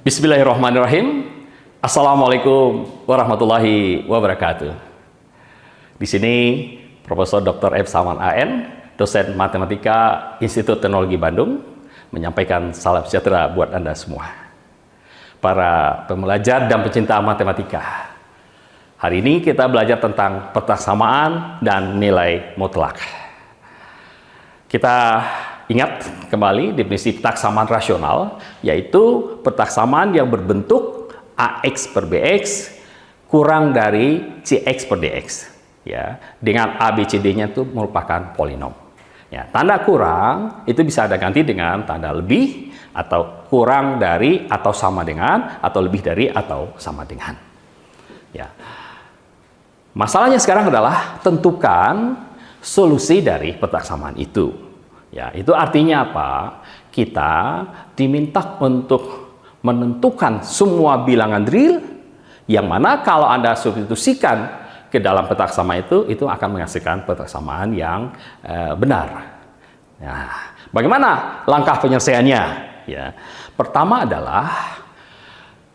Bismillahirrahmanirrahim. Assalamualaikum warahmatullahi wabarakatuh. Di sini Profesor Dr. F. Saman AN, dosen Matematika Institut Teknologi Bandung, menyampaikan salam sejahtera buat Anda semua. Para pembelajar dan pecinta matematika. Hari ini kita belajar tentang pertaksamaan dan nilai mutlak. Kita ingat kembali definisi pertaksamaan rasional, yaitu pertaksamaan yang berbentuk AX per BX kurang dari CX per DX. Ya, dengan ABCD-nya itu merupakan polinom. Ya, tanda kurang itu bisa ada ganti dengan tanda lebih, atau kurang dari, atau sama dengan, atau lebih dari, atau sama dengan. Ya. Masalahnya sekarang adalah tentukan solusi dari pertaksamaan itu. Ya, itu artinya apa? Kita diminta untuk menentukan semua bilangan real yang mana kalau Anda substitusikan ke dalam pertaksamaan itu akan menghasilkan pertaksamaan yang benar. Nah, bagaimana langkah penyelesaiannya? Ya, pertama adalah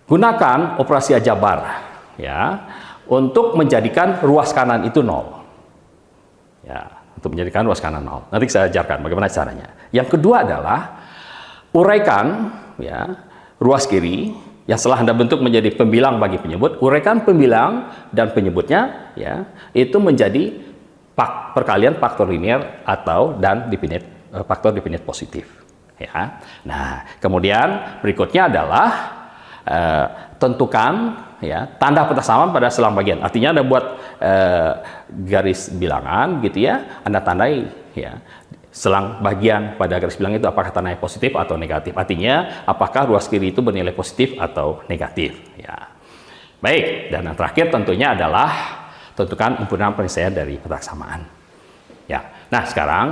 gunakan operasi aljabar, ya, untuk menjadikan ruas kanan itu 0. Ya. Untuk menjadikan ruas kanan 0. Nanti saya ajarkan bagaimana caranya. Yang kedua adalah uraikan, ya, ruas kiri yang setelah Anda bentuk menjadi pembilang bagi penyebut. Uraikan pembilang dan penyebutnya, ya, itu menjadi perkalian faktor linear atau dan definite, faktor definite positif. Ya. Nah, kemudian berikutnya adalah tentukan, ya, tanda pertaksamaan pada selang bagian. Artinya Anda buat garis bilangan gitu, ya, Anda tandai, ya, selang bagian pada garis bilangan itu apakah tandanya positif atau negatif. Artinya apakah ruas kiri itu bernilai positif atau negatif. Ya. Baik, dan yang terakhir tentunya adalah tentukan himpunan penyelesaian dari pertaksamaan. Ya. Nah, sekarang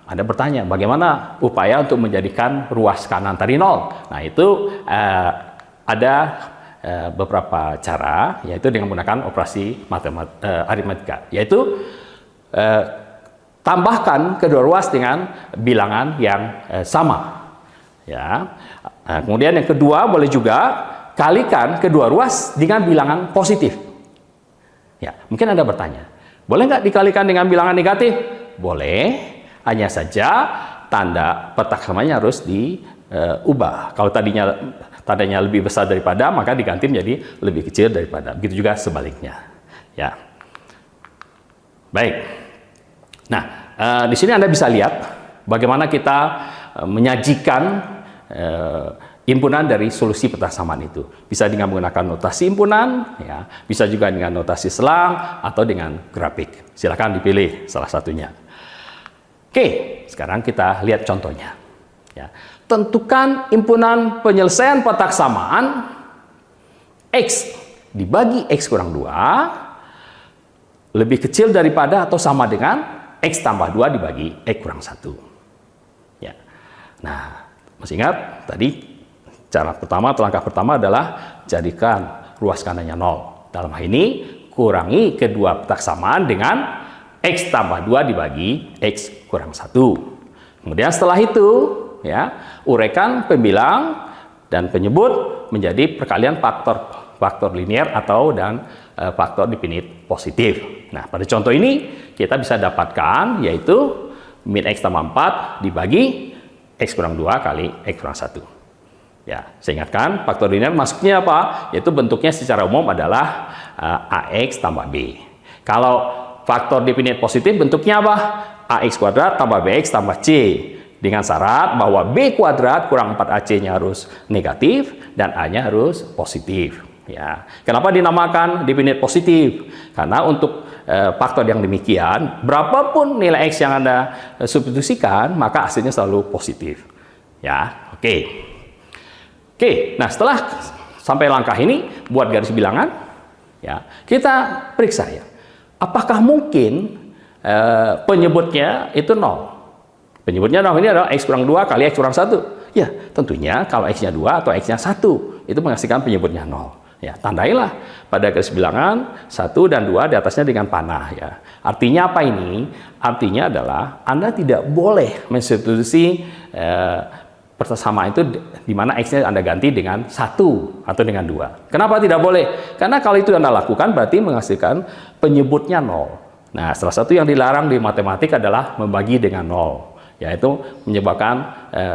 Anda bertanya bagaimana upaya untuk menjadikan ruas kanan tadi 0. Nah, itu ada beberapa cara, yaitu dengan menggunakan operasi aritmatika, yaitu tambahkan kedua ruas dengan bilangan yang sama. Ya. Nah, kemudian yang kedua boleh juga kalikan kedua ruas dengan bilangan positif. Ya, mungkin Anda bertanya, boleh nggak dikalikan dengan bilangan negatif? Boleh, hanya saja tanda pertaksamaannya harus diubah. Kalau tandanya lebih besar daripada, maka diganti menjadi lebih kecil daripada. Begitu juga sebaliknya. Ya. Baik. Nah, di sini Anda bisa lihat bagaimana kita menyajikan himpunan dari solusi pertaksamaan itu. Bisa dengan menggunakan notasi himpunan, ya, bisa juga dengan notasi selang atau dengan grafik. Silakan dipilih salah satunya. Oke, sekarang kita lihat contohnya. Ya. Tentukan himpunan penyelesaian pertaksamaan X dibagi X kurang 2 lebih kecil daripada atau sama dengan X tambah 2 dibagi X kurang 1. Ya. Nah, masih ingat tadi cara pertama atau langkah pertama adalah jadikan ruas kanannya 0. Dalam hal ini kurangi kedua pertaksamaan dengan X tambah 2 dibagi X kurang 1. Kemudian setelah itu, ya, uraikan pembilang dan penyebut menjadi perkalian faktor linear atau dan faktor definite positif. Nah, pada contoh ini kita bisa dapatkan yaitu min X tambah 4 dibagi X kurang 2 kali X kurang 1. Ya, saya ingatkan faktor linear masuknya apa? Yaitu bentuknya secara umum adalah AX tambah B. Kalau faktor definite positif bentuknya apa? AX kuadrat tambah BX tambah C. Dengan syarat bahwa B kuadrat kurang 4AC-nya harus negatif dan A-nya harus positif. Ya. Kenapa dinamakan definite positif? Karena untuk faktor yang demikian, berapapun nilai X yang Anda substitusikan, maka hasilnya selalu positif. Ya, oke. Oke, nah setelah sampai langkah ini, buat garis bilangan, ya, kita periksa, ya, apakah mungkin penyebutnya itu 0. Penyebutnya 0 ini adalah X kurang 2 kali X kurang 1. Ya, tentunya kalau X-nya 2 atau X-nya 1, itu menghasilkan penyebutnya 0. Ya, tandailah pada garis bilangan 1 dan 2 di atasnya dengan panah. Ya. Artinya apa ini? Artinya adalah Anda tidak boleh mensubstitusi persamaan itu di mana X-nya Anda ganti dengan 1 atau dengan 2. Kenapa tidak boleh? Karena kalau itu Anda lakukan berarti menghasilkan penyebutnya 0. Nah, salah satu yang dilarang di matematik adalah membagi dengan 0, yaitu menyebabkan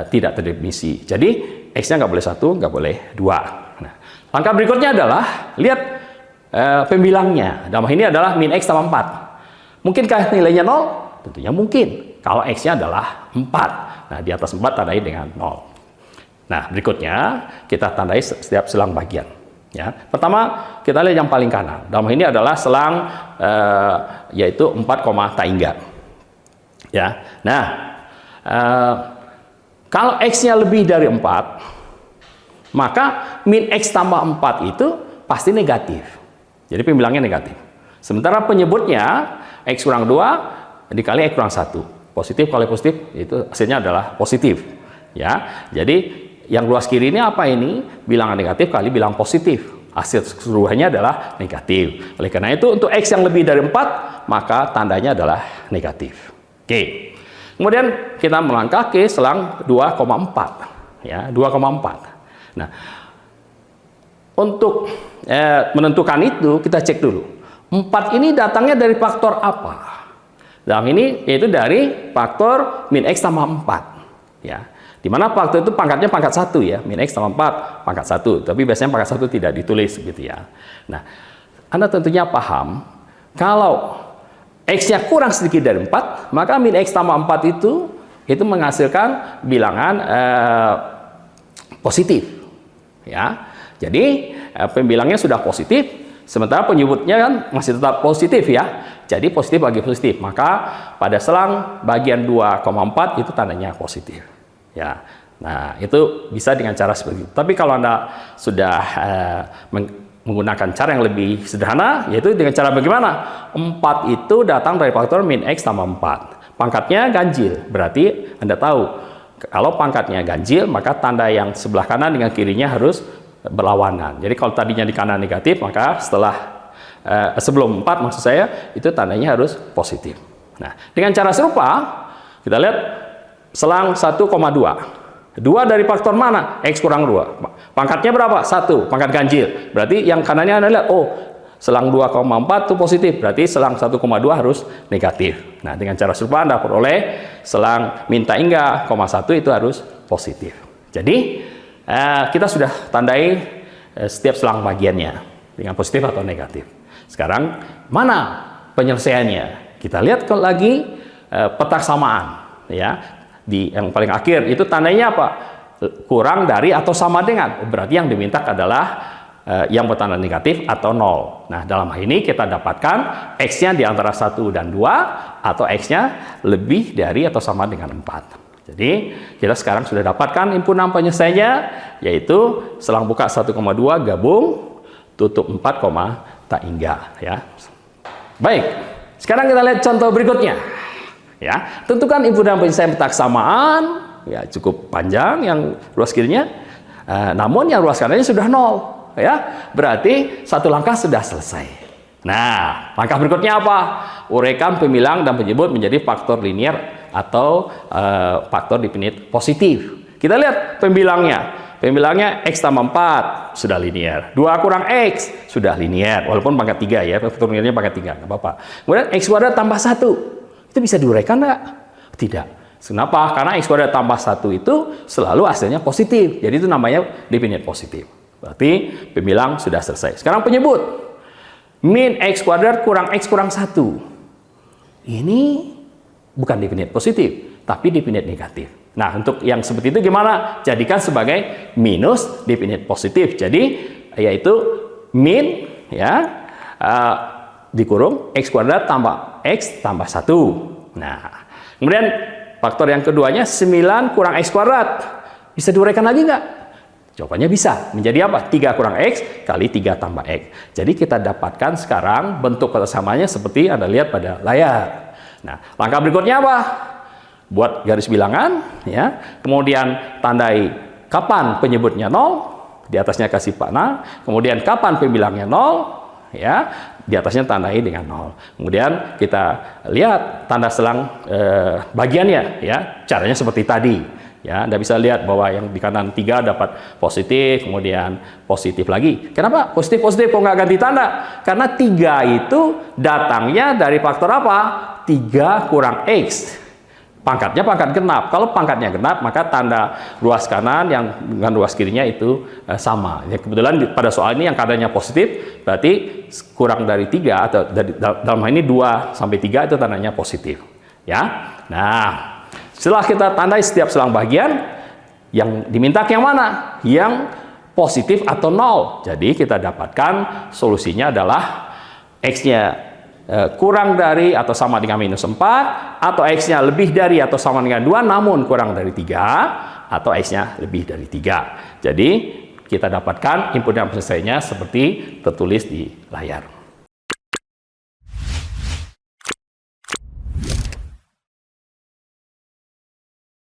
tidak terdefinisi. Jadi X-nya nggak boleh 1, nggak boleh 2. Nah, langkah berikutnya adalah lihat pembilangnya. Dalam hal ini adalah min X tambah 4. Mungkinkah nilainya 0? Tentunya mungkin. Kalau X-nya adalah 4. Nah, di atas 4 tandai dengan 0. Nah, berikutnya kita tandai setiap selang bagian. Ya. Pertama, kita lihat yang paling kanan. Dalam hal ini adalah selang yaitu 4, taingga. Ya. Nah, kalau X-nya lebih dari 4, maka min X tambah 4 itu pasti negatif. Jadi pembilangnya negatif. Sementara penyebutnya X kurang 2 dikali X kurang 1. Positif kali positif itu hasilnya adalah positif, ya. Jadi yang luas kiri ini apa ini? Bilangan negatif kali bilang positif. Hasil keseluruhannya adalah negatif. Oleh karena itu untuk X yang lebih dari 4 maka tandanya adalah negatif. Oke. Kemudian kita melangkah ke selang 2,4, ya, 2,4. Nah, untuk menentukan itu kita cek dulu. 4 ini datangnya dari faktor apa? Dalam ini yaitu dari faktor min X tambah 4, ya. Dimana faktor itu pangkatnya pangkat 1, ya. Min X tambah 4 pangkat 1, tapi biasanya pangkat 1 tidak ditulis gitu, ya. Nah, Anda tentunya paham kalau X-nya kurang sedikit dari 4, maka min X tambah 4 itu menghasilkan bilangan positif, ya. Jadi pembilangnya sudah positif, sementara penyebutnya kan masih tetap positif, ya. Jadi positif bagi positif, maka pada selang bagian 2,4 itu tandanya positif, ya. Nah, itu bisa dengan cara seperti itu. Tapi kalau Anda sudah menggunakan cara yang lebih sederhana, yaitu dengan cara bagaimana? 4 itu datang dari faktor min X tambah 4. Pangkatnya ganjil, berarti Anda tahu kalau pangkatnya ganjil, maka tanda yang sebelah kanan dengan kirinya harus berlawanan. Jadi kalau tadinya di kanan negatif, maka setelah sebelum 4 maksud saya, itu tandanya harus positif. Nah, dengan cara serupa, kita lihat selang 1,2. 2 dari faktor mana? X kurang 2. Pangkatnya berapa? 1, pangkat ganjil. Berarti yang kanannya adalah, oh, selang 2,4 itu positif, berarti selang 1,2 harus negatif. Nah, dengan cara serupa Anda peroleh selang min taingga, 1 itu harus positif. Jadi, kita sudah tandai setiap selang bagiannya dengan positif atau negatif. Sekarang mana penyelesaiannya? Kita lihat lagi petak samaan, ya. Di yang paling akhir itu tandanya apa? Kurang dari atau sama dengan. Berarti yang diminta adalah yang bertanda negatif atau 0. Nah, dalam hal ini kita dapatkan X-nya di antara 1 dan 2 atau X-nya lebih dari atau sama dengan 4. Jadi, kita sekarang sudah dapatkan himpunan penyelesaiannya, yaitu selang buka 1,2 gabung tutup 4, taingga, ya. Baik, sekarang kita lihat contoh berikutnya, ya. Tentukan himpunan penyelesaian petak samaan, ya, cukup panjang yang luas kirinya, namun yang luas kanannya sudah 0, ya. Berarti satu langkah sudah selesai. Nah, langkah berikutnya apa? Uraikan pembilang dan penyebut menjadi faktor linier atau faktor definit positif. Kita lihat pembilangnya. Pembilangnya X tambah 4 sudah linier. 2 kurang X sudah linier. Walaupun pangkat 3, ya. Faktor liniernya pangkat 3, nggak apa-apa. Kemudian X kuadrat tambah 1. Itu bisa diuraikan nggak? Tidak. Kenapa? Karena X kuadrat tambah 1 itu selalu hasilnya positif. Jadi itu namanya definit positif. Berarti pembilang sudah selesai. Sekarang penyebut. Min X kuadrat kurang X kurang 1. Ini bukan definit positif, tapi definit negatif. Nah, untuk yang seperti itu gimana? Jadikan sebagai minus definit positif. Jadi, yaitu min, ya, dikurung X kuadrat tambah X tambah 1. Nah, kemudian faktor yang keduanya 9 kurang X kuadrat. Bisa diuraikan lagi nggak? Jawabannya bisa. Menjadi apa? 3 kurang X kali 3 tambah X. Jadi, kita dapatkan sekarang bentuk persamanya seperti Anda lihat pada layar. Nah, langkah berikutnya apa? Buat garis bilangan, ya. Kemudian tandai kapan penyebutnya 0, di atasnya kasih panah. Kemudian kapan pembilangnya 0, ya, di atasnya tandai dengan 0. Kemudian kita lihat tanda selang bagiannya, ya, caranya seperti tadi. Ya, Anda bisa lihat bahwa yang di kanan 3 dapat positif, kemudian positif lagi. Kenapa positif-positif kok nggak ganti tanda? Karena 3 itu datangnya dari faktor apa? 3 kurang X. Pangkatnya pangkat genap. Kalau pangkatnya genap, maka tanda ruas kanan yang dengan ruas kirinya itu sama. Ya, kebetulan pada soal ini yang kadarnya positif, berarti kurang dari 3 atau dalam hal ini 2 sampai 3 itu tandanya positif. Ya. Nah, setelah kita tandai setiap selang bagian, yang diminta yang mana? Yang positif atau 0. Jadi kita dapatkan solusinya adalah X-nya kurang dari atau sama dengan minus 4, atau X-nya lebih dari atau sama dengan 2 namun kurang dari 3, atau X-nya lebih dari 3. Jadi kita dapatkan input dan penyelesaiannya seperti tertulis di layar.